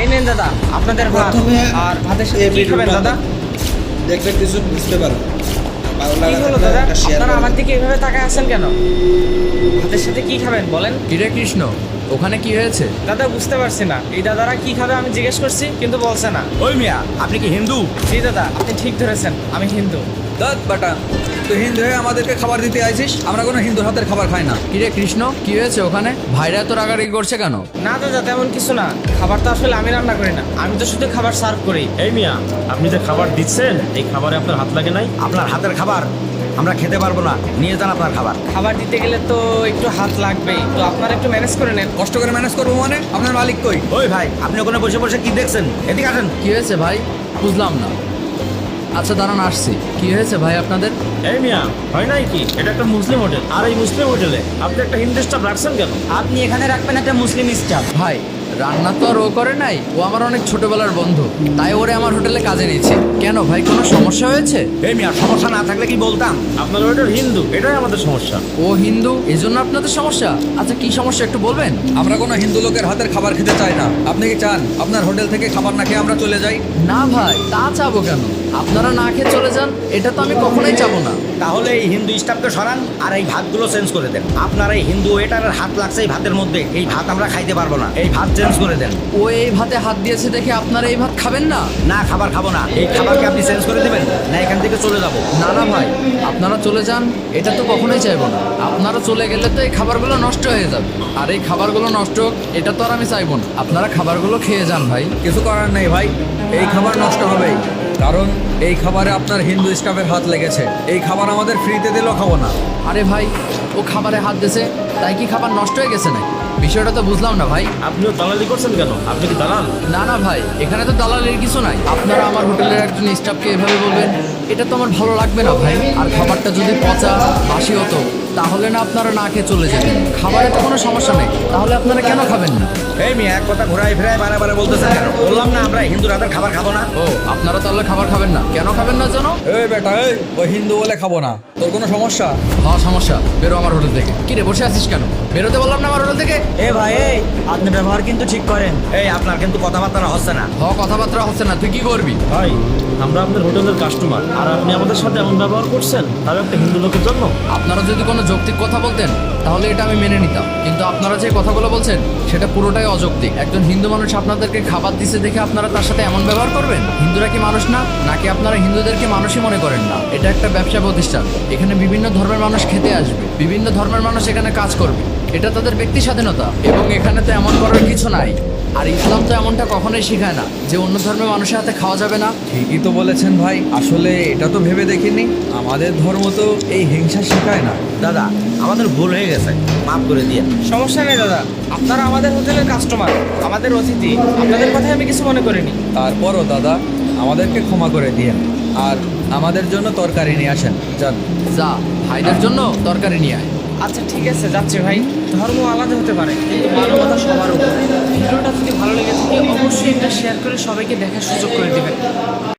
এই নেন দাদা আপনাদের ভাত। প্রথমে আর ভাতের সাথে কি খাবেন দাদা? দেখবে কিছু বুঝতে পারো। ভালো কি লাগা হলো থাকলে দাদা, একটা শেয়ার আপনারা করে আমার দাও। দিকে এভাবে তাকায় আছেন কেন? ভাতের সাথে কি খাবেন বলেন? কিরে কৃষ্ণ, ওখানে কি হয়েছে? দাদা বুঝতে পারছি না, এই দাদারা কি খাবে আমি জিজ্ঞেস করছি কিন্তু বলছে না। ওই মিয়া, আপনি কি হিন্দু? জি দাদা আপনি ঠিক ধরেছেন, আমি হিন্দু। দাঁত বাটা, তুই হিন্দু হয়ে আমাদেরকে খাবার দিতে আইছিস? আমরা কোনো হিন্দুর হাতের খাবার খাই না। কিরে কৃষ্ণ, কি হয়েছে ওখানে? ভাইরা তো রাগারাগি করছে কেন? না দাদা তেমন কিছু না, খাবার তো আসলে আমি রান্না করি না, আমি তো শুধু খাবার সার্ভ করি। এই মিয়া, আপনি যে খাবার দিচ্ছেন এই খাবারে আপনার হাত লাগে নাই? আপনার হাতের খাবার আমরা খেতে পারবো না, নিয়ে যান আপনার খাবার। খাবার দিতে গেলে তো একটু হাত লাগবেই, তো আপনারা একটু ম্যানেজ করে নেন। কষ্ট করে ম্যানেজ করবো মানে? আপনার মালিক কই? ওই ভাই, আপনি ওখানে বসে বসে কি দেখছেন? এদিকে আসেন। কি হয়েছে ভাই, বুঝলাম না। আচ্ছা দাঁড়ান আসছি। কি হয়েছে ভাই আপনাদের? এই মিয়া, হয় নাই কি? এটা একটা মুসলিম হোটেল, আর এই মুসলিম হোটেলে আপনি একটা হিন্দু স্টাফ রাখছেন কেন? আপনি এখানে রাখবেন একটা মুসলিম স্টাফ। ভাই রান্না তো আর ও করে নাই, ও আমার অনেক ছোটবেলার বন্ধু, তাই ওরে আমার হোটেলে কাজে নিয়েছি। কেন ভাই, কোনো সমস্যা হয়েছে? এই মিয়া, সমস্যা না থাকলে কি বলতাম? আপনার হোটেল হিন্দু, এটাই আমাদের সমস্যা। ও হিন্দু, এই জন্য আপনাদের সমস্যা? আচ্ছা কি সমস্যা একটু বলবেন? আমরা কোনো হিন্দু লোকের হাতের খাবার খেতে চাই না। আপনি কি চান আপনার হোটেল থেকে খাবার না খেয়ে আমরা চলে যাই? না ভাই, তা চাবো কেন? আপনারা না খেয়ে চলে যান, এটা তো আমি কখনোই চাবো না। তাহলে এই হিন্দু স্টাফকে সরান আর এই ভাতগুলো চেঞ্জ করে দেন। আপনার এই হিন্দু ওয়েটারের হাত লাগছে এই ভাতের মধ্যে, এই ভাত আমরা খাইতে পারবো না, এই ভাত চেঞ্জ করে দেন। ও এই ভাতে হাত দিয়েছে দেখে আপনারা এই ভাত খাবেন না? না, খাবার খাবো না। এই খাবারকে আপনি চেঞ্জ করে দেবেন, না এখান থেকে চলে যাবো। না না ভাই, আপনারা চলে যান, এটা তো কখনোই চাইবো না। আপনারা চলে গেলে তো এই খাবারগুলো নষ্ট হয়ে যাবে, আর এই খাবারগুলো নষ্ট হোক এটা তো আর আমি চাইবো না। আপনারা খাবারগুলো খেয়ে যান ভাই। কিছু করার নেই ভাই, এই খাবার নষ্ট হবেই, কারণ এই খাবারে আপনার হিন্দু স্টাফের হাত লেগেছে। এই খাবার আমাদের ফ্রিতে দিলেও খাবো না। আরে ভাই, ও খাবারে হাত দিয়েছে তাই কি খাবার নষ্ট হয়ে গেছে না? বিষয়টা তো বুঝলাম না ভাই। আপনিও দালালি করছেন কেন? আপনি কি দালাল? না না ভাই, এখানে তো দালালের কিছু নাই। আপনারা আমার হোটেলের একজন স্টাফকে এভাবে বলবেন, এটা তো আমার ভালো লাগবে না ভাই। আর খাবারটা যদি পচা বাসি হতো তাহলে না আপনারা না খেয়ে চলে যেতেন। খাবারে তো কোনো সমস্যা নেই, তাহলে আপনারা কেন খাবেন না? এই মিয়া, এক কথা ঘুরাই ফিরাই বারে বারে বলতেছেন কেন? বললাম না আমরা হিন্দুর হাতের খাবার খাবো না। ও আপনারা তাহলে খাবার খাবেন না? কেন খাবেন না জানো? এই বেটা, এই ওই হিন্দু বলে খাবো না, তোর কোনো সমস্যা? হ্যাঁ সমস্যা, বেরো আমার হোটেল থেকে। কি রে বসে আছিস কেন? বেরোতে বললাম না আমার হোটেল থেকে। এ ভাই, এই আপনি ব্যবহার কিন্তু ঠিক করেন। এই আপনার কিন্তু কথাবার্তা হচ্ছে না। কথাবার্তা হচ্ছে না, তুই কি করবি? ভাই, আমরা আপনার হোটেলের কাস্টমার, আর আপনি আমাদের সাথে এমন ব্যবহার করছেন, তাহলে একটা হিন্দু লোকের জন্য। আপনারা যদি কোনো যৌক্তিক কথা বলতেন তাহলে এটা আমি মেনে নিতাম, কিন্তু আপনারা যে কথাগুলো বলছেন সেটা পুরোটাই অযৌক্তিক। একজন হিন্দু মানুষ আপনাদেরকে খাবার দিচ্ছে দেখে আপনারা তার সাথে এমন ব্যবহার করবেন? হিন্দুরা কি মানুষ না? নাকি আপনারা হিন্দুদেরকে মানুষই মনে করেন না? এটা একটা ব্যবসা প্রতিষ্ঠান, এখানে বিভিন্ন ধর্মের মানুষ খেতে আসবে, বিভিন্ন ধর্মের মানুষ এখানে কাজ করবে, এটা তাদের ব্যক্তি স্বাধীনতা, এবং এখানে তো এমন করার কিছু নাই। আর ইসলাম তো এমনটা কখনোই শেখায় না যে অন্য ধর্মের মানুষের হাতে খাওয়া যাবে না। ঠিকই তো বলেছেন ভাই, আসলে এটা তো ভেবে দেখিনি। আমাদের ধর্ম তো এই হিংসা শেখায় না। দাদা, আমাদের ভুল হয়ে গেছে, মাফ করে দিয়ে। সমস্যা নেই দাদা, আপনারা আমাদের হোটেলের কাস্টমার, আমাদের অতিথি, আপনাদের কথাই আমি কিছু মনে করিনি। তারপরও দাদা, আমাদেরকে ক্ষমা করে দিয়েন, আর আমাদের জন্য তরকারি নিয়ে আসেন। যান। যা, ভাইদের জন্য তরকারি নিয়ে আয়। আচ্ছা ঠিক আছে, যাচ্ছে ভাই। ধর্ম আলাদা হতে পারে কিন্তু মানবতা সবার উপর। ভিডিওটা যদি ভালো লেগে থাকে অবশ্যই এটা শেয়ার করে সবাইকে দেখার সুযোগ করে দিবেন।